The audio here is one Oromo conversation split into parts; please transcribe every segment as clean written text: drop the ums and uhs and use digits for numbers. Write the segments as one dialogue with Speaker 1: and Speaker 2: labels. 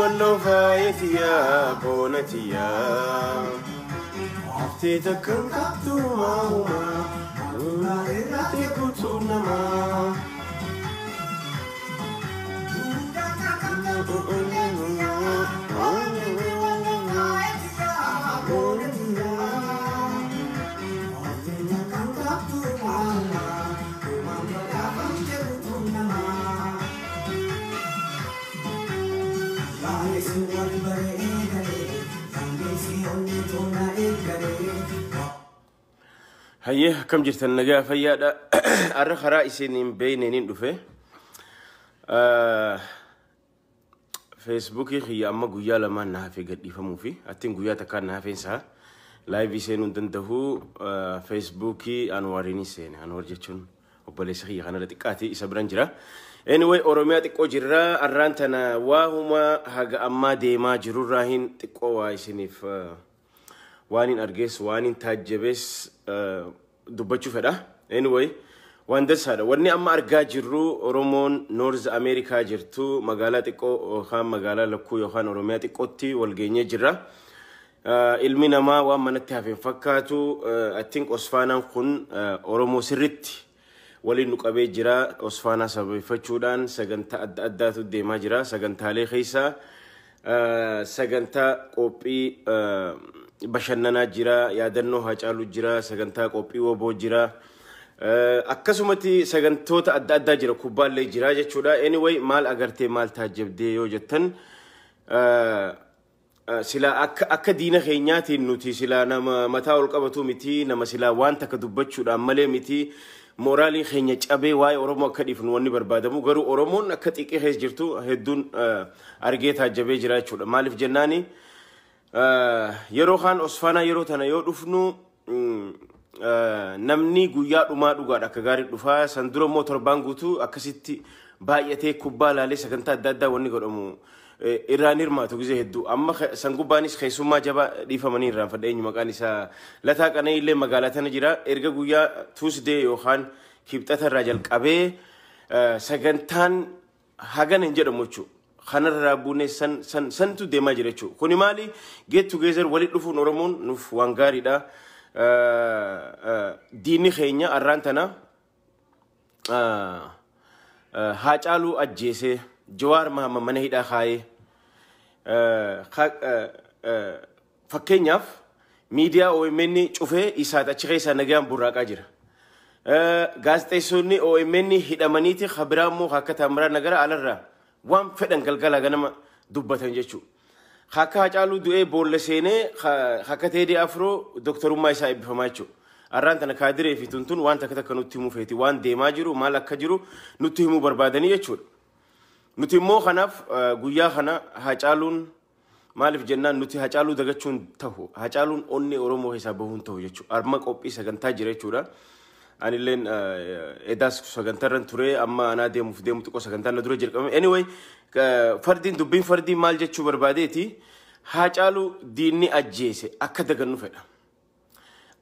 Speaker 1: والله فايتيا بونتيا عفتك كنتو ماما وراتي كنتونا ما هيه كم جرت النجاة فيا أرخ رئيسين بينين دفه فيسبوكي خي أما جويا لما نها في قد يفهموا فيه أتين جويا تكان نها فين سها لايف يسين ونتنتهو فيسبوكي أنواريني سين أنوار جتشون وبلش خي خنا لتكاتي إسبرانجرا anyway أوروميا تكو جرا أرانتنا وهما هجا أما ديما جرورهين تكو وايسينيف وانين أرجس وانين تاجبس دبچو فدا anyway واندس هذا وني أما أرجع جرو أورومون نورز أمريكا جرتو مقالة تكو خام مقالة لكو يخان أوروميا تكوتي والجينية جرا علمنا ما وما نتهافين فكاتو أتينك أصفانا كن أورومو سرتي ولي نقابي جرا أصفانا سبب فتشودان سجنتا أداتو ديما جرا سجنتا لي خيسا سجنتا قوبي بشننا جرا يادنو هاجالو جرا سجنتا قوبي وبو جرا أكسومتي سجنتوتا أدا جرا كوبال لي جرا جتشودا anyway مال أغرتي مال تاجب دي يو جتن سلا أك دينا خينياتي نوتي سلا نما متاول قبتو متي نما سلا وان تكدبتشودا مالي متي مورالي خينية أبي واي أورومو كديفن واني بربادمو غرو أورومون أكتيكي هيس جرتو هدون أرجيتها جبي جرا شودا مالف جناني يرو خان أصفانا يرو تنا يو دفنو نمني غويا دوما دوغا دكغاري دفا سندرو موتور بانغوتو أكسيتي بايته كوبالا لي سكنتا دادا واني غرمو إيرانير ما تجزيه هدو أما سانغوبانيس خيسوما جبا ديفا مني رام فدين مكانيسا لا تاك أنا إللي مقالتنا جرا إرجع غويا توسدي يوخان كيبتة الرجال كابي سكنتان هاجن إنجر موتشو خانر رابوني سن تو ديما جريتشو كوني مالي get together وليد لفو نورمون نف وانغاري دا ديني خينيا أرانتنا هاجالو أجيسه جوار ما منهيدا خاي فكينياف ميديا أو مني شوفه إساعة تشخيص نجام براقة جرا غازتيسوني أو مني هيدا منيتي خبرامو هكذا مرة نجرا على الرا وام فدان قلقلا غنما دبتن جتشو خاكا جالو دوئي بولسيني خاكا تيدي أفرو دكتور ما يساعد بفمايشو أرانتنا كادري في تنتون وان تكتا كنوتيمو فيتي وان ديماجرو مالك كجرو نوتيمو بربادني يجول نوتيمو خناف غويا خنا هاجالون مالف جنان نوتي هاجالو دغچون تهو هاجالون اوني اورومو حسابون تهو يچو ارما قوبي سغنتا جيرچودا اني لين اداس سغنترن توري اما انا ديمو فديمو تقو سغنتا ندرو جيرقم anyway فردين دوبين فردين مال جچو برباديتي هاجالو ديني اجيسه اكدغنو فدا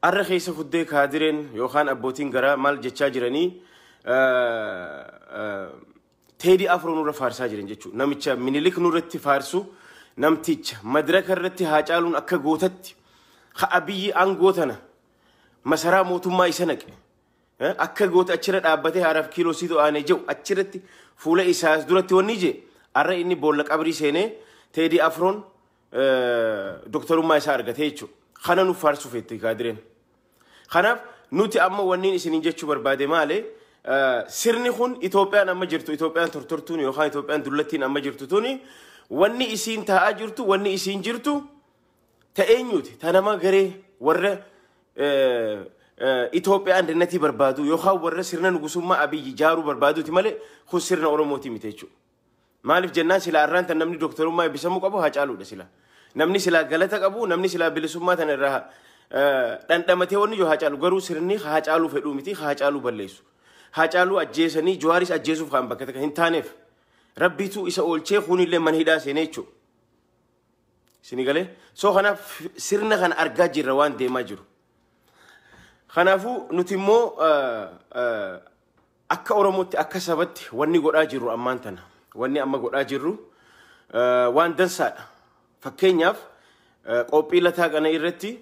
Speaker 1: ارخيس فدي كادرين يوخان ابوتين غرا مال جچا جيرني تيدي أفرو نور فارسا جرين جتشو نمتشا منيلك نورتي فارسو نمتيتش مدرك الرتي هاجالون أكا غوتت خأبي أن غوتنا مسارا موتو ما يسنك أكا غوت أتشرت أبتي عرف كيلو سيدو آني جو أتشرت فولا إساس دورتي ونيجي أرى إني بولك أبري سيني تيدي أفرون دكتور ما يسار غتيتشو خانا نو فارسو فيتي قادرين خانا نوتي أما ونين إسنين جتشو بربادي مالي سرني خون إثيوبيا أما جرتو إثيوبيا ترترتوني وخان إثيوبيا دولتين أما جرتو توني وني إسين تأجرتو وني إسين جرتو تأنيوتي تنما غري ورّ إثيوبيا عند نتي بربادو يخاو ورّ سرنا نقسم ما أبي جارو بربادو تمالي خو سرنا أوروموتي متيجو مالف جنان سلا أرانت نمني دكتور ما يبسمو قبو هاجالو ده سلا نمني سلا غلطة قبو نمني سلا بلسوما تنرها لما تهوني جو هاجالو غرو سرني هاجالو فدومتي هاجالو بليسو هاجالو أجيسني جواريس أجيسو فهم بكتك هنتانف ربيتو إسا أولشي خوني اللي من هدا سينيچو سينيغالي سو خنا سرنا خان أرغاجي روان دي ماجرو خنافو نتيمو أكا أورموتي أكا سبت واني قد أجرو أمانتنا واني أما قد أجرو وان دنسا فكينياف قوبي لتاق أنا إرتي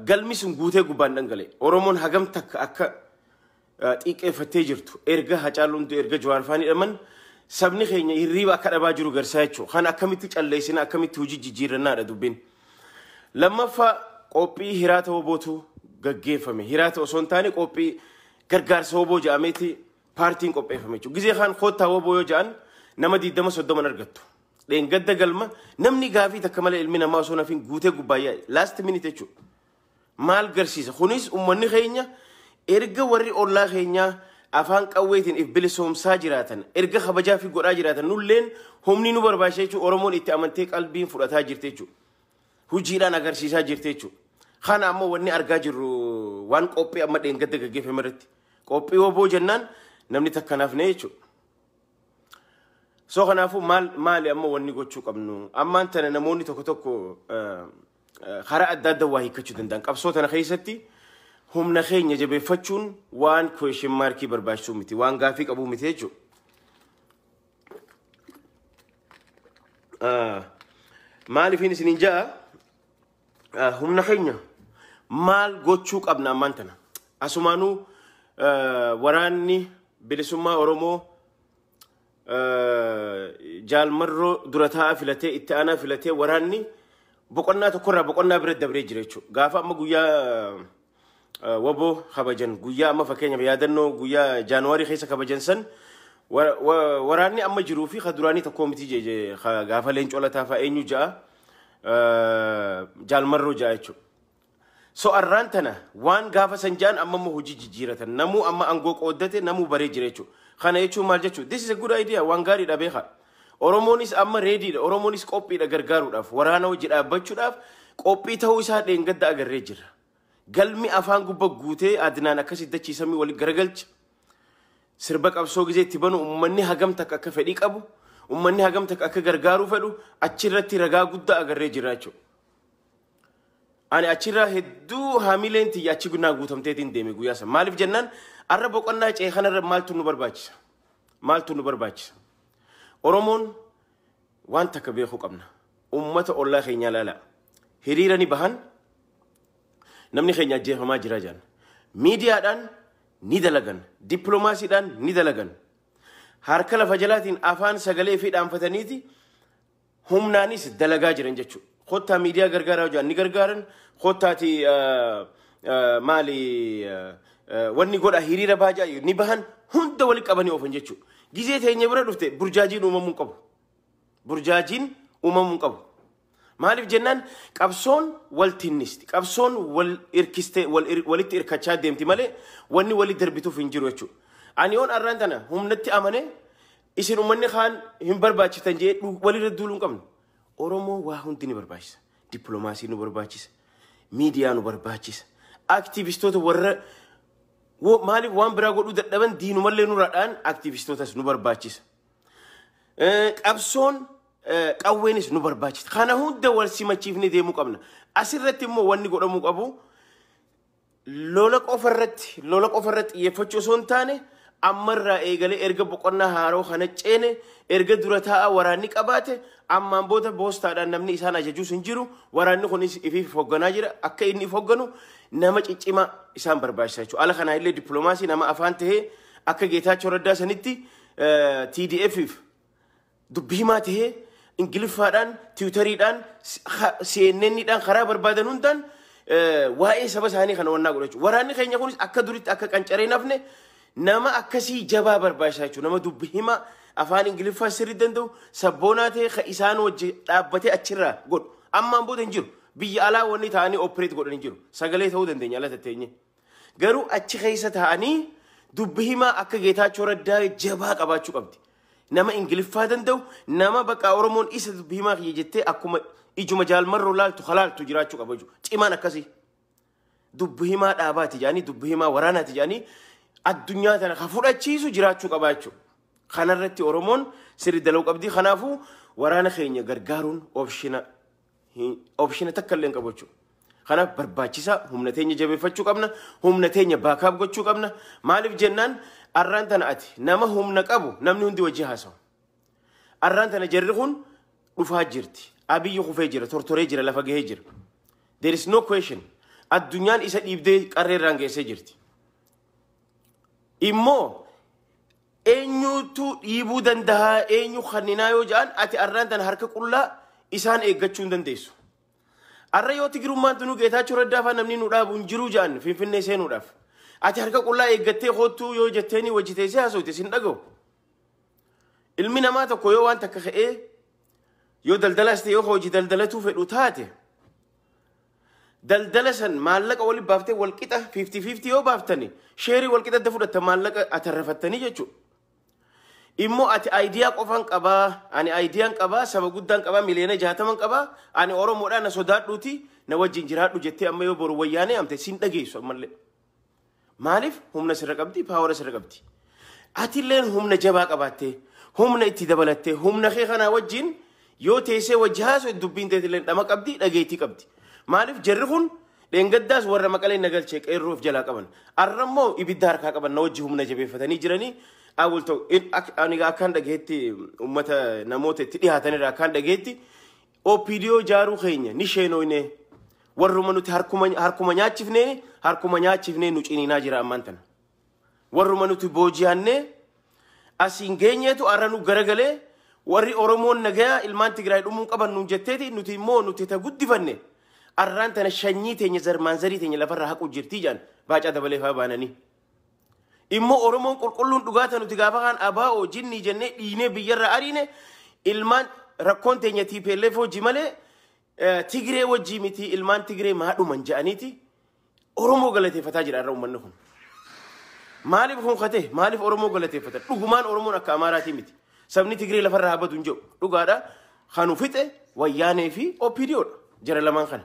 Speaker 1: قلمي سنقوتي قبان دنقلي أورمون حقم تك أكا تيك فتجرتو إرغا هجالون دو إرغا جوارفاني أمن سبني خيني يريب أكا أباجرو غرسايچو خان أكا ميتج الليسينا أكا ميتوجي جيجيرنا ردوبين لما فا قوبي هرات وبوتو gaggeeffame hiraata osoo hin taane qophii gargaarsa woboo jedhameeti paartiin qopheeffame jechuudha. Gizee kaan koottaa woboo yoo jedhan nama 20-30 argattu. Dheengadda galma namni gaafii takka malee ilmi namaa osoo nafiin guutee gubbaayyaa last minute jechuudha. Maal garsiisa? Kunis uummanni keenya erga warri ollaa keenyaa afaan qawweetiin if bilisoomsaa jiraatan erga kabajaa fi godhaa jiraatan nulleen humni nu barbaachisa jechuudha. Oromoon itti amantee qalbiin fudhataa jirti jechuudha. Hojiidhaan agarsiisaa jirti jechuudha. خانا أما وني أرجعجرو وان قوبي أما دين قد دقيقة في مرتي قوبي وبو جنان نمني تكناف نيشو سو خنافو مال أما وني قوتشو قبنو أما أنت نموني توكو خراء الدادة واهي كتشو دندان قبصوت أنا خيستي هم نخين يجب فتشون وان كويشن ماركي برباشو متي وان غافيك أبو متيجو مالي فيني سنين جاء هم نخينيا مال قوتشوك أبنا مانتنا أسمانو وراني بلسما أورومو جال مرو درتها فلتي إتانا فلتي وراني بقولنا تكرر بقولنا برد بريج ريتشو غافا ما قويا وبو خبجن قويا ما فكينيا بيادنو قويا جانواري خيسا خبجن سن وراني أما جروفي خدراني تقوم تيجي غافا لينش ولا تافا إنيو جاء جال مرو جايچو سو أرانتنا وان غافا سنجان أما مهوجي جيرة نمو أما أنغوك أودته نمو بري جيريچو خانا يچو مال جاچو this is a good idea وان غاري دابيخا أورومونيس أما ريدي أورومونيس كوبي دا غرغارو داف ورانو جيرا بچو داف كوبي تاو إسا دينغد دا أغر ريجر قلمي أفان غوبا غوتي أدنانا كسي دچي سمي ولي غرغلچ سربك أبسو غزي تبانو أمني حقم تك أكا فديك أبو أمني هاجم تك أكا غرغارو فلو أشيرتي رجع قدّا أغرّي جراچو أنا أشيرة هدو هاميلين تي أشيكونا غوتهم تيتين ديمي غوياسا مالف جنان أربو قلنا إيه خنا مال تونو برباچ أورومون وان تكبيخو قبنا أمة الله خينيا لا هريراني بهان نمني خينيا جيه ما جراجان ميديا دان نيدلغان دبلوماسي دان نيدلغان هاركلا فجلاتين أفان سجلي في دام فتنيتي هم نانيس دلقا جرين جتشو خوتا ميديا غرغارا وجان نغرغارن خوتا تي مالي وني غودا هيريرا باجا نيبهان هند ولك ابني اوفن جتشو غيزيت هي برا دفته برجاجين امم قبو برجاجين امم قبو مالف جنان قبسون والتنست قبسون والاركست والولت اركچا ديمتي مالي وني ولي دربيتو فنجرو جتشو أنيون أرانتنا هم نتي أمانة إيشين أمني خان هم برباچ تنجي ولي ردولون كم أورومو واهون تني برباچ دبلوماسي نو برباچ ميديا نو برباچ أكتيفيستو تو ور و مالي وان براغو دبن دينو مالي نو رادان أكتيفيستو تاس نو برباچ أبسون قوينس نو برباچ خانا هون دول سيما تشيفني ديمو كمنا أسرتي مو واني غو دمو أبو لولك أوفرت يفتشو سونتاني أمر إيجالي إرجع بقولنا هارو خانة تشينه إرجع دورتها وراني كباته أما بوده بوستا دان نمني إسانا جوجو سنجرو وراني خونيس إفي فوقنا جرا أكيد إني فوقنو نامج إتشيما إسام برباشة على خنا إللي دبلوماسي نما أفانته أكيد جيتها شردا سنتي TDF دبيمات هي إنجليز فادان تيوتري دان CNN دان خراب بربادنون دان واي سبب هاني خنا ونا قولش وراني خيني خونيس أكدوريت كانشرين أفنه نما أكسي جبا برباشة نما دبيما أفان إنجليز فاسري دندو سبوناته خيسان وجه أبتة أشرا قول أما بود إنجيل بيجالا وني ثاني أوبريت قول إنجيل سجله ثو دندني على تتيني قالوا أشي خيسة ثاني دبيما أكجيتها شورا دا جبا كباشو كبدي nama ingiliffaa danda'u nama bakka oromoon isa dubbihimaa kiyya jettee akkuma ijuma jaalmarroo laaltu halaaltu jiraachuu qaba jechuudha. Cimaan akkasii dubbihimaa dhaabaati jedhanii dubbihimaa waraanaati jedhanii addunyaa tana ka fudhachiisu jiraachuu qaba jechuudha. Kanarratti oromoon sirri daluu qabdi. Kanaafuu waraana keenya gargaaruun opshina takka illee qabu jechuudha. Kanaaf barbaachisaa humna teenya jabeeffachuu qabna, humna teenya baakaaf gochuu qabna. Maaliif jennaan arraan tana ati nama humna qabu namni hundi wajji haasawu. Arraan tana jarri kun dhufaa jirti. Abiyyi kufee jira, tortoree jira, lafa gahee jira. There is no question. Addunyaan isa dhiibdee qarreerraan geessee jirti. Immoo eenyutu dhiibuu danda'a, eenyu kanninaa yoo jedhan ati arraan tana harka qullaa isaan eeggachuu hin dandeessu. Arra yoo Tigrummaan tunuu Geetaachoo Raddaa namni nu dhaabu hin jiru jedhan Finfinnee seenuudhaaf. Ati harka qullaa eeggattee hoottuu yoo jetteeni wajji teessee haasawte sin dhaga'u. Ilmi namaa tokko yoo waan takka ka'ee yoo daldalaas ta'e yoo hojii daldalatuu fedhu taate daldala san maallaqa waliin baaftee walqixa 50-50 yoo baaftani sheerii walqixa adda fudhatta maallaqa atarrafattanii jechuudha. Immoo ati ayidiyaa qofaan qabaa, ani ayidiyaan qabaa, saba guddaan qabaa, miliyoona 60 qabaa, ani Oromoodhaan na sodaadhuuti na wajjin jiraadhu jettee amma yoo boru wayyaanee amte sin dhageessu ammallee. Maaliif humna sirra qabdi, paawara sirra qabdi. Ati illeen humna jabaa qabaattee, humna itti dabalattee, humna kee kanaa wajjin yoo teessee wajji haasoo dubbiin teetii illeen dhama qabdi, dhageetii qabdi. Maaliif jarri kun dheengaddaas warra Maqalee nagalchee qeerroof jalaa qaban. Arrammoo ibidda harkaa qaban na wajji humna jabeeffatanii jiranii. Awulto ani akkan dhageetti ummata namoota itti dhihaatanirraa akkan dhageetti OPDO jaaruu keenya ni sheenooyne warruma nuti harkuma nyaachifnee nu ciniinaa jira ammaan tana. Warruma nuti booji'annee asiin geenyeetu arra nu garagalee warri Oromoon nagayaa ilmaan Tigraay dhumuun qaban nuun jetteeti nuti immoo nuti ta guddifanne arraan tana shanyii teenya zarmaanzarii teenya lafarraa haquu jirtii jaan baacaa dabalee faa baananii. Immoo Oromoon qulqulluun dhugaata nuti gaafa kaan abaa'oo jinnii jennee dhiinee biyyarra ariine ilmaan rakkoon teenya TPLF hojii malee Tigree wajjii miti ilmaan Tigree maadhuman jedhaniiti Oromoo galateeffataa jira irra uummanni kun. Maaliif hunkate? Maaliif Oromoo galateeffata? Dhugumaan Oromoon akka Amaaraatii miti. Sabni Tigree lafarraa habatu hin jiru. Dhugaadha. Kanu fixe wayyaanee fi OPDOdha. Jara lamaan kana.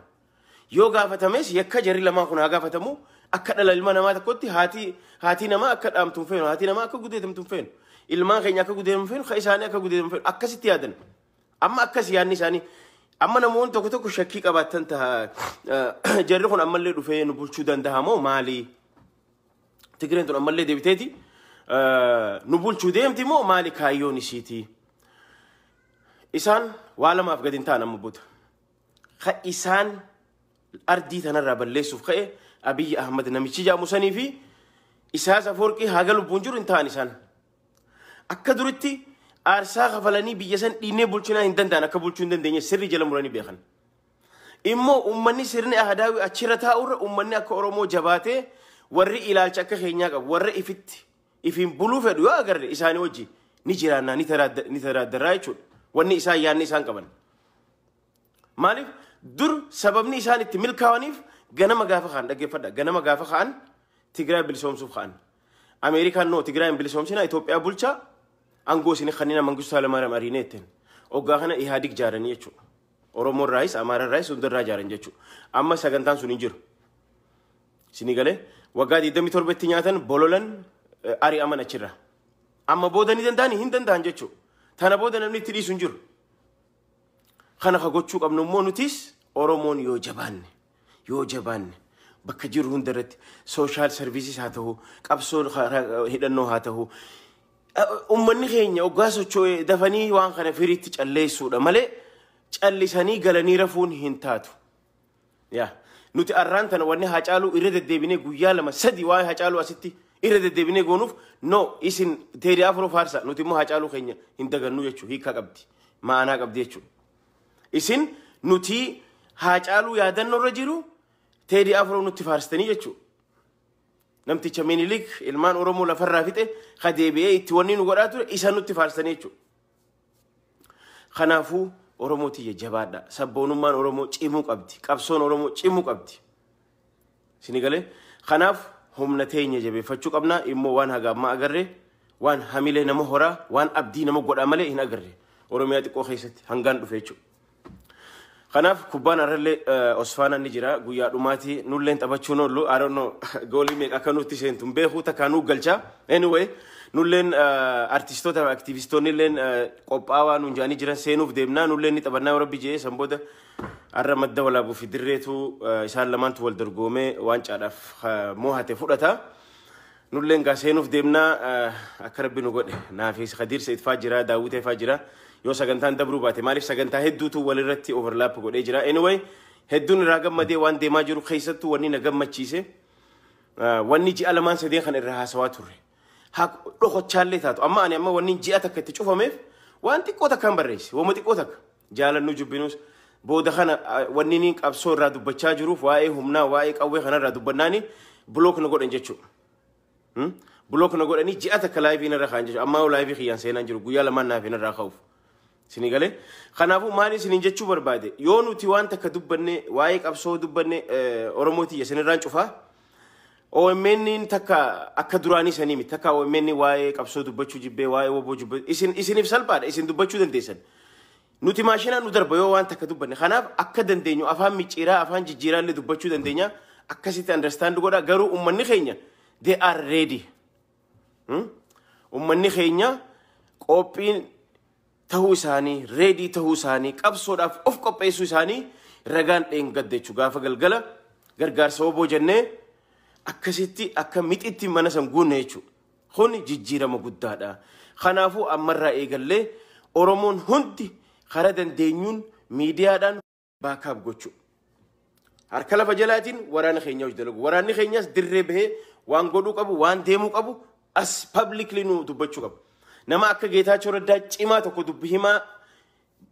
Speaker 1: Yoo gaafatames yakka jarri lamaan kun haa gaafatamu akka dhala ilma namaa tokkotti haati namaa akka dhaamtuun feenu, haati namaa akka gudeetamtuun feenu, ilmaan keenya akka gudeetamu feenu, ka isaanii akka gudeetamu feenu akkasitti yaadan. Amma akkas yaadni isaanii amma namoonni tokko shakkii qabaatan ta'a jarri kun ammallee dhufee nu bulchuu danda'a moo maali? Tigreen tun ammallee deebiteeti nu bulchuu deemti moo maali kaayyoon isiiti? Isaan waa lamaaf gadi hin ta'an amma booda. Ka isaan ardii tanarraa balleessuuf ka'e Abiy Ahmad namichi jaamusanii fi Isaas Afoorqii haga lubbuun jiru hin ta'an isaan. Akka duritti aarsaa kafalanii biyya san dhiinee bulchinaa hin danda'an akka bulchuu hin dandeenye sirri jala muranii beekan. Immoo uummanni sirni ahadaawi achirra taa'urra uummanni akka Oromoo jabaatee warri ilaalcha akka keenyaa qabu warra ifiin buluu fedhu yoo agarre isaanii wajji ni jiraannaa ni taraaddaraa jechuudha. Wanni isaan yaadni isaan qaban. Maaliif dur sababni isaan itti milkaa'aniif ganama gaafa kaan dhaggeeffadha. Ganama gaafa kaan Tigraay bilisoomsuuf kaan. Ameerikaan noo Tigraay bilisoomsina Itoophiyaa bulchaa angoo isin kannina Mangistuu Hayilamaariyaam ariineetten. Oggaa kana Ihaadig jaaranii jechuudha. Oromoon raayis, Amaaraan raayis hundarraa jaaran jechuudha. Amma sagantaan sun hin jiru. Isinii galee waggaa 27 itti nyaatan bololan ari'aman achirra. Amma booda ni danda'anii hin danda'an jechuudha. Tana booda namni itti dhiisu hin jiru. Kana ka gochuu qabnu immoo nutis Oromoon yoo jabaanne bakka jiru hundarratti social services haa ta'u qabsoon hidhannoo haa ta'u ummanni keenya oggaa socho'ee dafanii waan kana firiitti calleessuudha malee callisanii galanii rafuun hin taatu. Nuti arraan tana wanni Haacaaluu irra deddeebinee guyyaa 2-3 waa'ee Haacaaluu asitti irra deddeebinee goonuuf no isin Teedii Afroo faarsa nuti immoo Haacaaluu keenya hin dagannu jechuudha. Hiika qabdi ma'anaa qabdi jechuudha. Isin nuti Haacaaluu yaadannoo irra jiru Teedii Afroo nutti faarsitanii jechuudha. Namticha Minilik ilmaan Oromoo lafarraa fixe ka deebi'ee itti wanni nu godhaa ture isa nutti faarsitanii jechuudha. Kanaafuu Oromoo tiyya jabaadha. Sabboonummaan Oromoo cimuu qabdi. Qabsoon Oromoo cimuu qabdi. Isinii galee kanaaf humna teenya jabeeffachuu qabna immoo waan haga amma agarree وان حمله نمو هورا وان أبدي نمو قد عمله هنا قرر ورميات قو خيست هنغان دفيتشو خناف كوبان أرلي أصفانا نجرا قويا روماتي نولين تبتشو نولو I don't know قولي ميك أكانو تسينتم بيخو تكانو قلشا anyway نولين artisto تا activisto نولين قوباوا نونجاني جرا سينو فديمنا نولين نتبنا وربي جي سنبودا الرمد ولا أبو في دريتو إسهال لمان تول درقومي وانش عرف موها تفورتا نولين قاسينو فديمنا أكربي نقول نافيس خدير سيد فاجرا داوود فاجرا yoo sagantaan dabruu baate maaliif sagantaa hedduutu walirratti overlap godhee jira anyway hedduun irraa gammadee waan deemaa jiru keessattuu wanni na gammachiise wanni ji'a lamaan sadeen kan irraa haasawaa turre haa dhokochaallee taatu amma ani amma wanni ji'a takka itti cufameef waan xiqqoo takkaan barreesse wama xiqqoo takka jaalannuu jubbinus booda kana wanni niin qabsoo irraa dubbachaa jiruuf waa'ee humnaa waa'ee qawwee kanarraa dubbannaani bulook na godhan jechuudha bulook na godhanii ji'a takka laayivii irra kaan jechuudha amma laayivii kiyyaan seenaan jiru guyyaa lamaan naaf irraa ka'uuf Sinigale, kanaafuu maali sinin jechuu barbaade yoo nuti waan takka dubbanne waa'ee qabsoo dubbanne Oromooti yasinirraan cufaa OMN takka akka duraanii sanii miti takka OMN waa'ee qabsoo dubbachuu jibbee waa'ee woboo jibbee isiniif salphaadha isin dubbachuu dandeessan nuti maashinaan nu darba yoo waan takka dubbanne kanaaf akka dandeenyu afaan micciiraa afaan jijjiiraallee dubbachuu dandeenya akkasitti understand godha garuu ummanni keenya they are ready ummanni keenya qophiin tahuu isaanii ready tahuu isaanii qabsoodhaaf of qopheessuu isaanii ragaan dheengadde jechuudha gaafa galgala gargaarsa woboo jennee akkasitti akka mixitti mana san guunne jechuudha kun jijjiirama guddaadha kanaafuu ammarraa eegallee Oromoon hundi karaa dandeenyuun miidiyaadhaan baakaaf gochuu harka lafa jalaatiin waraana keenya hojii dalagu waraanni keenyas dirree bahee waan godhuu qabu waan deemuu qabu as publicly nu dubbachuu qabu nama akka Geetaachoo Raddaa cimaa tokko dubbi himaa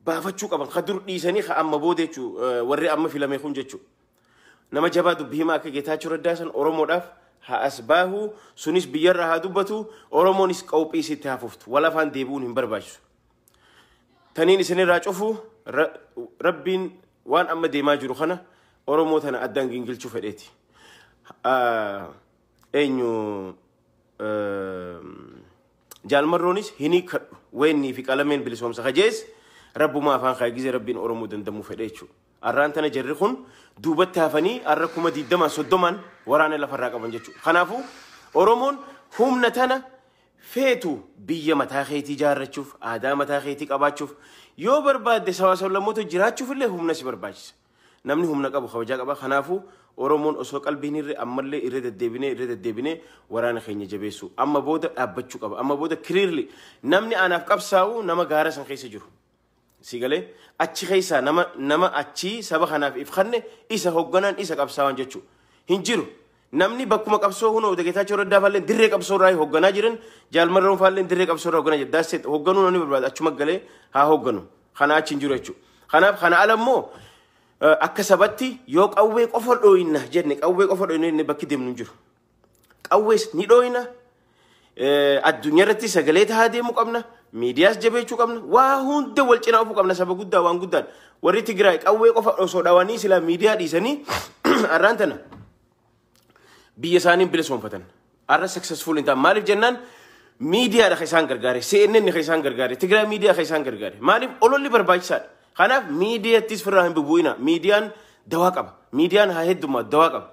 Speaker 1: baafachuu qaban ka dur dhiisanii ka amma booda jechuudha warri amma filame kun jechuudha nama jabaa dubbi himaa akka Geetaachoo Raddaa san Oromoodhaaf haa as baahuu sunis biyyarraa haa dubbatu Oromoonis qawphii isitti haafuftu walafaan deebi'uun hin barbaachisu taniin isinirraa cufu rabbiin waan amma deemaa jiru kana Oromoo tana addaan gingilchuu fedheeti eenyu Jaalmarroonis hini kadhu weenii fi qalameen bilisoomsa kajees rabbuma afaan kaagize rabbiin Oromoo dandamuu fedhe jechuudha. Arraan tana jarri kun duubatti hafanii arra kuma 20-30 waraana lafarraa qaban jechuudha. Kanaafuu Oromoon humna tana feetu biyya mataa keetii ijaarrachuuf aadaa mataa keetii qabaachuuf yoo barbaadde sabaa-sablammoota jiraachuuf illee humna si barbaachisa. Namni humna qabu kabajaa qaba. Kanaafuu Oromoon osoo qalbiin irre ammallee irre deddeebinee waraana keenya jabeessu amma booda dhaabbachuu qaba amma booda clearly namni anaaf qabsaa'u nama gaara san keessa jiru sigalee achi keessa nama achi saba kanaaf ifkanne isa hogganaan isa qabsaa'an jechuu hin jiru namni bakkuma qabsoo hunoo Geetaachoo Raddaa falleen dirree qabsoo irraa hogganaa jiran Jaalmarroon falleen dirree qabsoo irraa hogganaa jiran daasset hogganuu namni barbaada achuma galee haa hogganu kana achi hin jiru jechuu kanaaf kana alammoo akka sabatti yoo qawwee qofa dhooyina jenne qawwee qofa dhooyina bakki deemnu jiru qawwees ni dhooyina addunyaarratti sagalee tahaa deemuu qabna miidiyaas jabeechuu qabna waa hunda wal cinaa ofuu qabna saba guddaa waan guddaan warri Tigraay qawwee qofa osoo dhawanii sila miidiyaa dhiisanii arraan tana biyya isaaniin bilisoomfatan arra successful hin ta'an maaliif jennaan miidiyaadha ka isaan gargaare CNN ka isaan gargaare Tigraay miidiyaa ka isaan gargaare maaliif ololli barbaachisaadha kanaaf miidiyaattis firraa hin bubu'ina miidiyaan dawaa qaba miidiyaan haa heddummaa dawaa qaba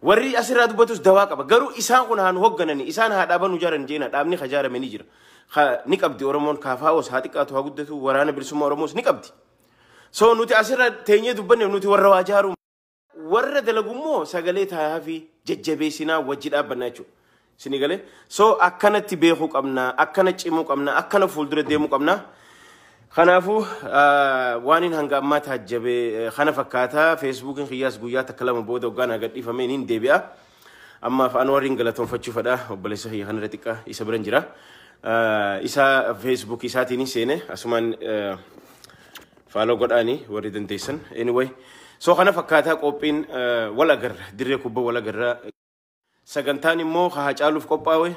Speaker 1: warri asirraa dubbatus dawaa qaba garuu isaan kun haan hoggananii isaan haa dhaabanu jaaran jeena dhaabni kajaarame ni jira ni qabdi Oromoon kaafaa'os haa xiqqaatu haa guddatu waraana bilisummaa Oromoos ni qabdi so nuti asirra teenyee dubbanne nuti warra waa jaaru warra dalagummoo sagalee taa'aa fi jajjabeessinaa wajji dhaabbannaa jechuudha sinigalee so akkanatti beekuu qabna akkana cimuu qabna akkana fuuldura deemuu qabna kanaafuu waan hanga ammaa taajjabee kana fakkaata Facebookin kiyyaas guyyaa takka lama booda hoggaan agadhiifamee niin deebi'a ammaaf Anwariin galatoonfachuu fedha obboleessa kiyya kanarra xiqqaa isa biran jira isa Facebook isaatiin seene asumaan faaloo godhaanii warri dandeessan anyway so kana fakkaata qophiin wal agarra dirree kubbaa wal agarra sagantaan immoo haa caaluuf qophaa'e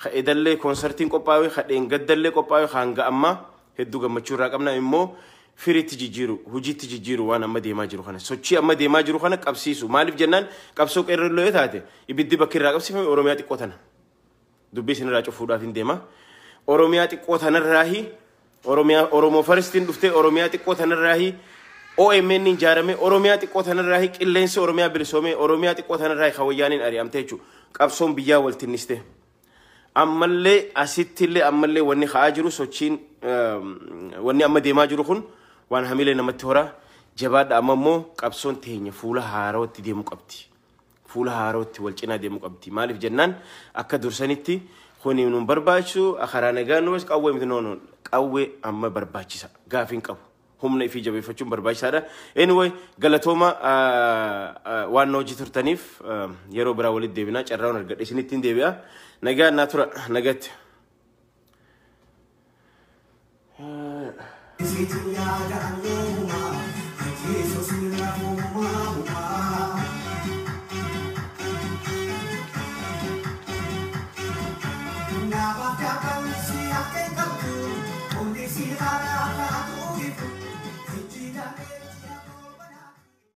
Speaker 1: haa edallee konsertiin qophaa'e haa dheengaddallee qophaa'e hanga ammaa hedduu gammachuu irraa qabna immoo firiitti jijjiiru hojiitti jijjiiru waan amma deemaa jiru kana sochii amma deemaa jiru kana qabsiisu maaliif jennaan qabsoo qeerroo yoo taate ibiddi bakki irraa qabsiifame Oromiyaa xiqqoo tana dubbii isin irraa cufuudhaaf hin deema. Oromiyaa xiqqoo tanarraahi Oromoo faristiin dhuftee Oromiyaa xiqqoo tanarraahi OMN ijaarame Oromiyaa xiqqoo tanarraahi qilleensi Oromiyaa bilisoomee Oromiyaa xiqqoo tanarraahi Hawayyaaniin ari'amte jechuudha. Qabsoon biyyaa waltinniste. Ammallee asittillee ammallee wanni ka'aa jiru sochiin wanni amma deemaa jiru kun waan hamilee namatti horaa jabaadha. Amma immoo qabsoon teenya fuula haarootti deemuu qabdi. Fuula haarootti wal cinaa deemuu qabdi. Maaliif jennaan akka dursanitti kuni nun barbaachisu akaraa nagaa nuus qawwee miti noonoon qawwee amma barbaachisa gaafiin qabu humna ifii jabeeffachuun barbaachisaadha. Anyway galatooma waan hojii turtaniif yeroo biraa walitti deebinaa carraan argadhe isinitti hin deebi'a. Nagaa naa tura nagatti.
Speaker 2: Now I've got to see I can come through. Only see how I